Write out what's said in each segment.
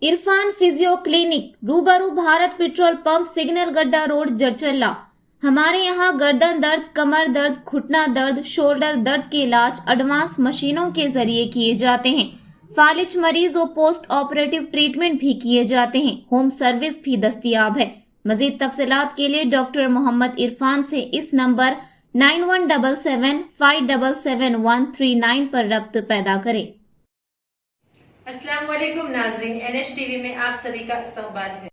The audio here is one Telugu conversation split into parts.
इरफान फिजियो क्लिनिक रूबरू भारत पेट्रोल पंप सिग्नल गड्ढा रोड जरचल्ला। हमारे यहाँ गर्दन दर्द, कमर दर्द, घुटना दर्द, शोल्डर दर्द के इलाज एडवांस मशीनों के जरिए किए जाते हैं। फालिज मरीज और पोस्ट ऑपरेटिव ट्रीटमेंट भी किए जाते हैं। होम सर्विस भी दस्तयाब है। मजीद तफसीलात के लिए डॉक्टर मोहम्मद इरफान से इस नंबर 9177577139 पर रब्त पैदा करें। अस्सलाम वालेकुम नाज़रीन, NH TV में आप सभी का इस्तकबाल है।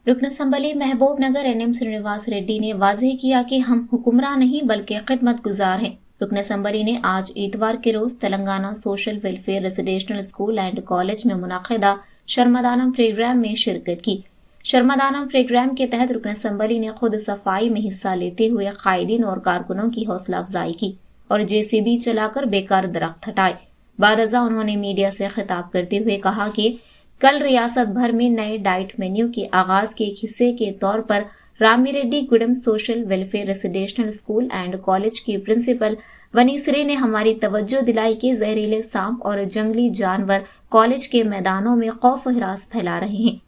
रुकन असम्बली महबूब नगर NM श्रीनिवास रेड्डी ने वाज़ेह किया कि हम हुक्मरान नहीं बल्कि खिदमत गुजार हैं। रुकन असम्बली ने आज इतवार के रोज Telangana social welfare residential school and college में मुनाकिदा शर्मदानम प्रोग्राम में शिरकत की। शर्मदानम प्रोग्राम के तहत रुकन असम्बली ने खुद सफाई में हिस्सा लेते हुए कायदीन और कारकुनों की हौसला अफजाई की और JCB चलाकर बेकार दरख्त हटाए। बाद अज़ा उन्होंने मीडिया से खिताब करते हुए कहा कि कल रियासत भर में नए डाइट मेन्यू के आगाज के एक हिस्से के तौर पर Ramireddy Gudem social welfare residential school and college की प्रिंसिपल वनीसरे ने हमारी तवज्जो दिलाई कि जहरीले सांप और जंगली जानवर कॉलेज के मैदानों में खौफ हिरास फैला रहे हैं।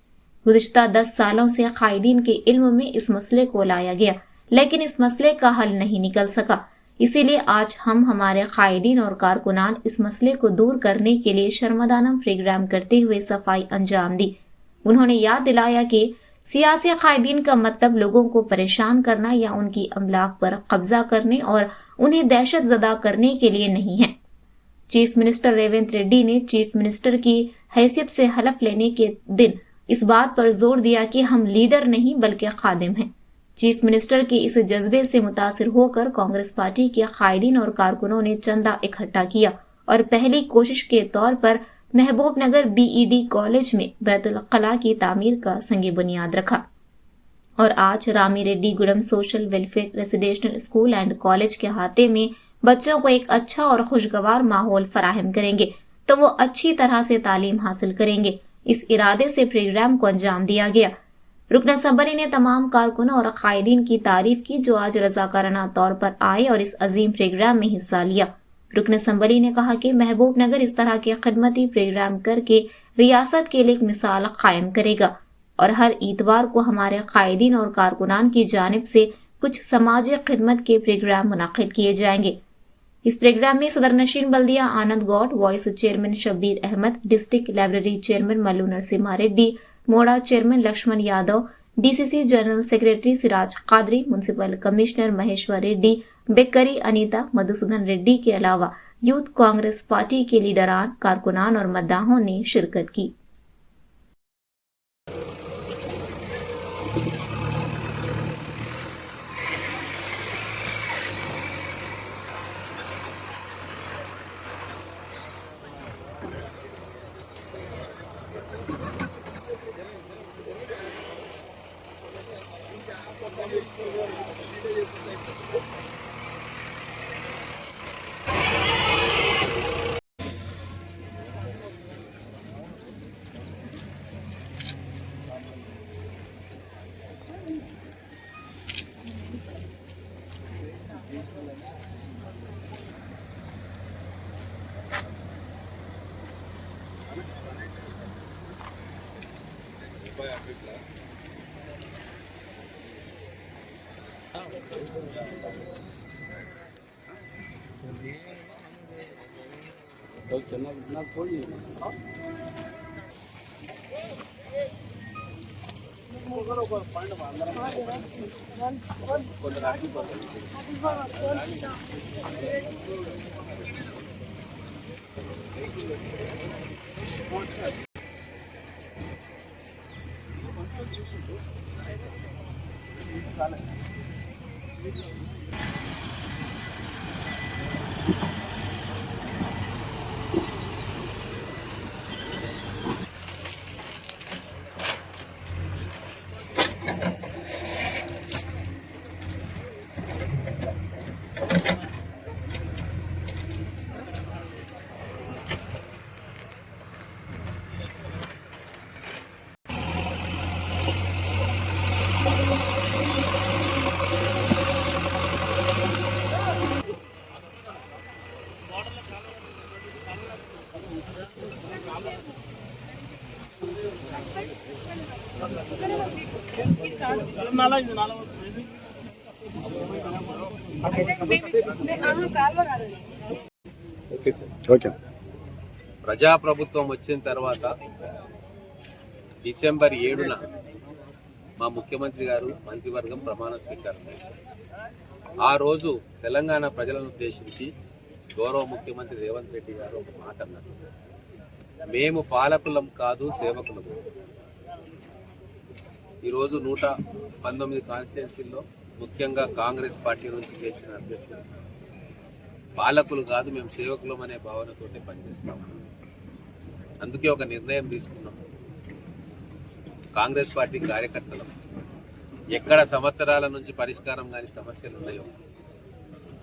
गुज़िश्ता 10 सालों से कायदीन के इल्म में इस मसले को लाया गया, लेकिन इस मसले का हल नहीं निकल सका। इसीलिए आज हम हमारे कायदीन और कारकुनान इस मसले को दूर करने के लिए शर्मदानम प्रोग्राम करते हुए सफाई अंजाम दी। उन्होंने याद दिलाया कि सियासी कायदीन का मतलब लोगों को परेशान करना या उनकी अमलाक पर कब्जा करने और उन्हें दहशत ज़दा करने के लिए नहीं है। चीफ मिनिस्टर रेवंत रेड्डी ने चीफ मिनिस्टर की हैसियत से हलफ लेने के दिन इस बात पर जोर दिया कि हम लीडर नहीं बल्कि खादिम हैं। चीफ मिनिस्टर के इस जज्बे से मुतासिर होकर कांग्रेस पार्टी के कायदीन और कारकुनों ने चंदा इकट्ठा किया और पहली कोशिश के तौर पर महबूब नगर BED कॉलेज में बैतुल कला की तामीर का संग बुनियाद रखा और आज Ramireddy Gudem social welfare residential school and college के अहाते में बच्चों को एक अच्छा और खुशगवार माहौल फराहम करेंगे तो वो अच्छी तरह से तालीम हासिल करेंगे। इस इरादे से प्रोग्राम को अंजाम दिया गया। रुकन असम्बली ने तमाम कारकुनों और कायदीन की तारीफ की जो आज रजाकाराना तौर पर आए और इस अजीम प्रोग्राम में हिस्सा लिया। रुकन असम्बली ने कहा कि महबूब नगर इस तरह के खिदमती प्रोग्राम करके रियासत के लिए एक मिसाल कायम करेगा और हर इतवार को हमारे कायदीन और कारकुनान की जानिब से कुछ समाजी खिदमत के प्रोग्राम मुनाकिद किए जाएंगे। इस प्रोग्राम में सदर नशीन बल्दिया Anand Goud, vice chairman Shabbir Ahmed, district library chairman Mallu Narasimha Reddy, मोड़ा chairman Laxman Yadav, DCC general secretary Siraj Qadri, municipal commissioner Maheshwar Reddy, बेकरी अनीता, मधुसूदन रेड्डी के अलावा यूथ कांग्रेस पार्टी के लीडरान, कारकुनान और मद्दाहों ने शिरकत की। ఓకే. ప్రజాప్రభుత్వం వచ్చిన తర్వాత డిసెంబర్ 7న మా ముఖ్యమంత్రి గారు మంత్రివర్గం ప్రమాణ స్వీకారం చేశారు. ఆ రోజు తెలంగాణ ప్రజలను ఉద్దేశించి గౌరవ ముఖ్యమంత్రి రేవంత్ రెడ్డి గారు ఒక మాట అన్నారు. మేము పాలకులం కాదు, సేవకులం. ఈరోజు 119 కాన్స్టిట్యున్సీల్లో ముఖ్యంగా కాంగ్రెస్ పార్టీ నుంచి గెలిచిన అభ్యర్థులు పాలకులు కాదు, మేము సేవకులం అనే భావనతోటే పనిచేస్తాం. అందుకే ఒక నిర్ణయం తీసుకున్నాం. కాంగ్రెస్ పార్టీ కార్యకర్తలం ఎక్కడ సంవత్సరాల నుంచి పరిష్కారం కాని సమస్యలు ఉన్నాయో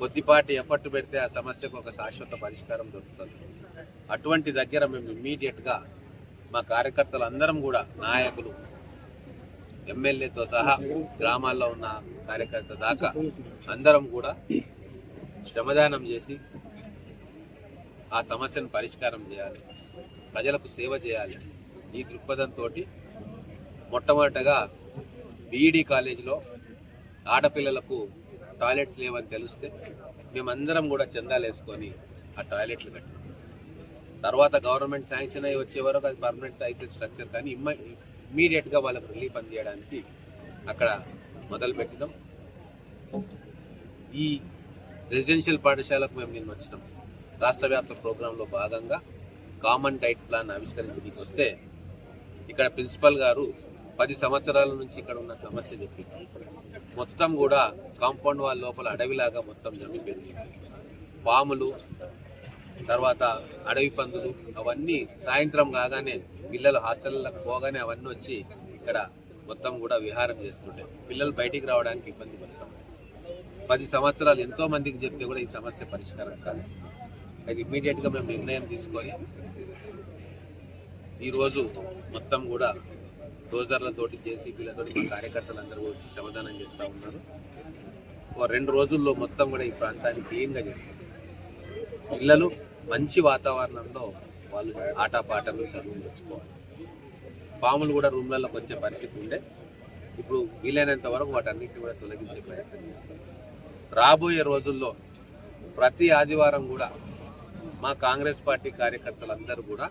కొద్దిపాటి ఎఫర్ట్ పెడితే ఆ సమస్యకు ఒక శాశ్వత పరిష్కారం దొరుకుతుంది. అటువంటి దగ్గర మేము ఇమ్మీడియట్గా మా కార్యకర్తలు అందరం కూడా, నాయకులు, ఎమ్మెల్యేతో సహా గ్రామాల్లో ఉన్న కార్యకర్త దాకా అందరం కూడా శ్రమదానం చేసి ఆ సమస్యను పరిష్కారం చేయాలి, ప్రజలకు సేవ చేయాలి. ఈ దృక్పథంతో మొట్టమొదటగా బీఈడీ కాలేజీలో ఆడపిల్లలకు టాయిలెట్స్ లేవని తెలిస్తే మేమందరం కూడా చందాలు వేసుకొని ఆ టాయిలెట్లు కట్టాం. తర్వాత గవర్నమెంట్ శాంక్షన్ అయ్యి వచ్చే వరకు అది పర్మనెంట్ అయితే స్ట్రక్చర్, కానీ ఇమ్మీడియట్గా వాళ్ళకు రిలీఫ్ అందించడానికి అక్కడ మొదలుపెట్టినాం. ఈ రెసిడెన్షియల్ పాఠశాలకు మేము నిన్న వచ్చినాం. రాష్ట్ర వ్యాప్త ప్రోగ్రాంలో భాగంగా కామన్ డైట్ ప్లాన్ ఆవిష్కరించడానికి వస్తే ఇక్కడ ప్రిన్సిపల్ గారు 10 సంవత్సరాల నుంచి ఇక్కడ ఉన్న సమస్య చెప్పి మొత్తం కూడా కాంపౌండ్ వాళ్ళ లోపల అడవిలాగా మొత్తం జరిగిపోయింది. పాములు, తర్వాత అడవి పందులు, అవన్నీ సాయంత్రం కాగానే పిల్లలు హాస్టళ్ళకు పోగానే అవన్నీ వచ్చి ఇక్కడ మొత్తం కూడా విహారం చేస్తుండే. పిల్లలు బయటికి రావడానికి ఇబ్బంది పడతాం. 10 సంవత్సరాలు ఎంతో మందికి చెప్తే కూడా ఈ సమస్య పరిష్కారం కాదు. అది ఇమ్మీడియట్గా మేము నిర్ణయం తీసుకొని ఈరోజు మొత్తం కూడా డోజర్లతోటి, జేసీబీలతోటి మా కార్యకర్తలు అందరూ వచ్చి శ్రమదానం చేస్తూ ఉన్నారు. ఒక 2 రోజుల్లో మొత్తం కూడా ఈ ప్రాంతాన్ని క్లీన్గా చేస్తాం. పిల్లలు మంచి వాతావరణంలో వాళ్ళు ఆటపాటలు, చదువు నేర్చుకోవాలి. పాములు కూడా రూమ్లలోకి వచ్చే పరిస్థితి ఉండే. ఇప్పుడు వీలైనంత వరకు వాటన్నిటిని కూడా తొలగించే ప్రయత్నం చేస్తాం. రాబోయే రోజుల్లో ప్రతి ఆదివారం కూడా మా కాంగ్రెస్ పార్టీ కార్యకర్తలందరూ కూడా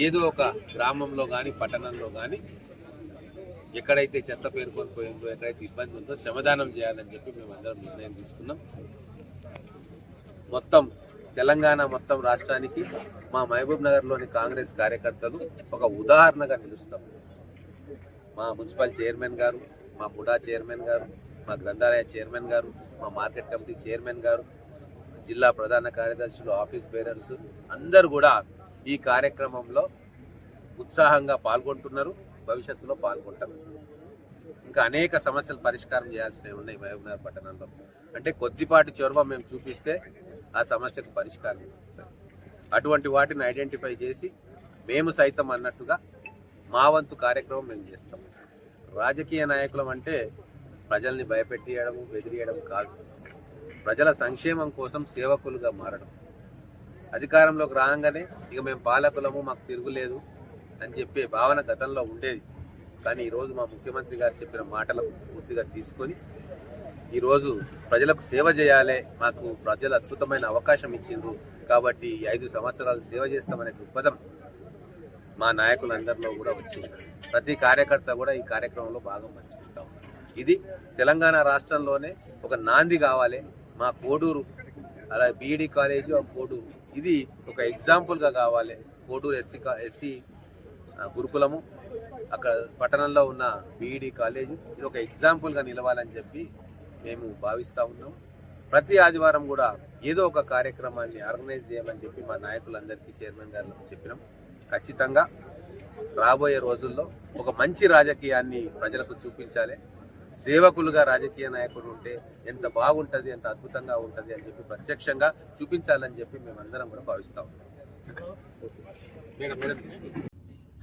ఏదో ఒక గ్రామంలో కానీ, పట్టణంలో కానీ ఎక్కడైతే చెత్త పేరుకొని పోయిందో, ఎక్కడైతే ఇబ్బంది ఉందో శ్రమదానం చేయాలని చెప్పి మేము అందరం నిర్ణయం తీసుకున్నాం. మొత్తం తెలంగాణ మొత్తం రాష్ట్రానికి మా మహబూబ్ నగర్లోని కాంగ్రెస్ కార్యకర్తలు ఒక ఉదాహరణగా నిలుస్తాం. మా మున్సిపల్ చైర్మన్ గారు, మా ముడా చైర్మన్ గారు, మా గ్రంథాలయ చైర్మన్ గారు, మా మార్కెట్ కమిటీ చైర్మన్ గారు, జిల్లా ప్రధాన కార్యదర్శులు, ఆఫీస్ బేరర్స్ అందరూ కూడా ఈ కార్యక్రమంలో ఉత్సాహంగా పాల్గొంటున్నారు, భవిష్యత్తులో పాల్గొంటారు. ఇంకా అనేక సమస్యలు పరిష్కారం చేయాల్సినవి ఉన్నాయి మహబూబ్ నగర్ పట్టణంలో. అంటే కొద్దిపాటి చొరవ మేము చూపిస్తే ఆ సమస్యకు పరిష్కారం. అటువంటి వాటిని ఐడెంటిఫై చేసి మేము సైతం అన్నట్టుగా మా వంతు కార్యక్రమం మేము చేస్తాం. రాజకీయ నాయకులం అంటే ప్రజల్ని భయపెట్టియడం, బెదిరియడం కాదు. ప్రజల సంక్షేమం కోసం సేవకులుగా మారడం. అధికారంలోకి రాగానే ఇక మేము పాలకులము, మాకు తిరుగులేదు అని చెప్పే భావన గతంలో ఉండేది. కానీ ఈరోజు మా ముఖ్యమంత్రి గారు చెప్పిన మాటలకు పూర్తిగా తీసుకొని ఈరోజు ప్రజలకు సేవ చేయాలి, మాకు ప్రజలు అద్భుతమైన అవకాశం ఇచ్చిండ్రు కాబట్టి 5 సంవత్సరాలు సేవ చేస్తామనే దృక్పథం మా నాయకులందరిలో కూడా వచ్చింది. ప్రతి కార్యకర్త కూడా ఈ కార్యక్రమంలో భాగం పంచుకుంటాం. ఇది తెలంగాణ రాష్ట్రంలోనే ఒక నాంది కావాలి. మా కోడూరు, అలా బీఈడీ కాలేజీ కోడూరు, ఇది ఒక ఎగ్జాంపుల్గా కావాలి. కోడూరు ఎస్సీ గురుకులము, అక్కడ పట్టణంలో ఉన్న బీఈడీ కాలేజీ, ఇది ఒక ఎగ్జాంపుల్గా నిలవాలని చెప్పి మేము భావిస్తూ ఉన్నాం. ప్రతి ఆదివారం కూడా ఏదో ఒక కార్యక్రమాన్ని ఆర్గనైజ్ చేయమని చెప్పి మా నాయకులందరికీ, చైర్మన్ గారికి చెప్పినాం. ఖచ్చితంగా రాబోయే రోజుల్లో ఒక మంచి రాజకీయాన్ని ప్రజలకు చూపించాలి. సేవకులుగా రాజకీయ నాయకులు ఉంటే ఎంత బాగుంటుంది, ఎంత అద్భుతంగా ఉంటుంది అని చెప్పి ప్రత్యక్షంగా చూపించాలని చెప్పి మేమందరం కూడా భావిస్తాం.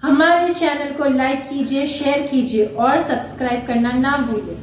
हमारे चैनल को लाइक कीजिए, शेयर कीजिए और सब्सक्राइब करना ना भूलिए।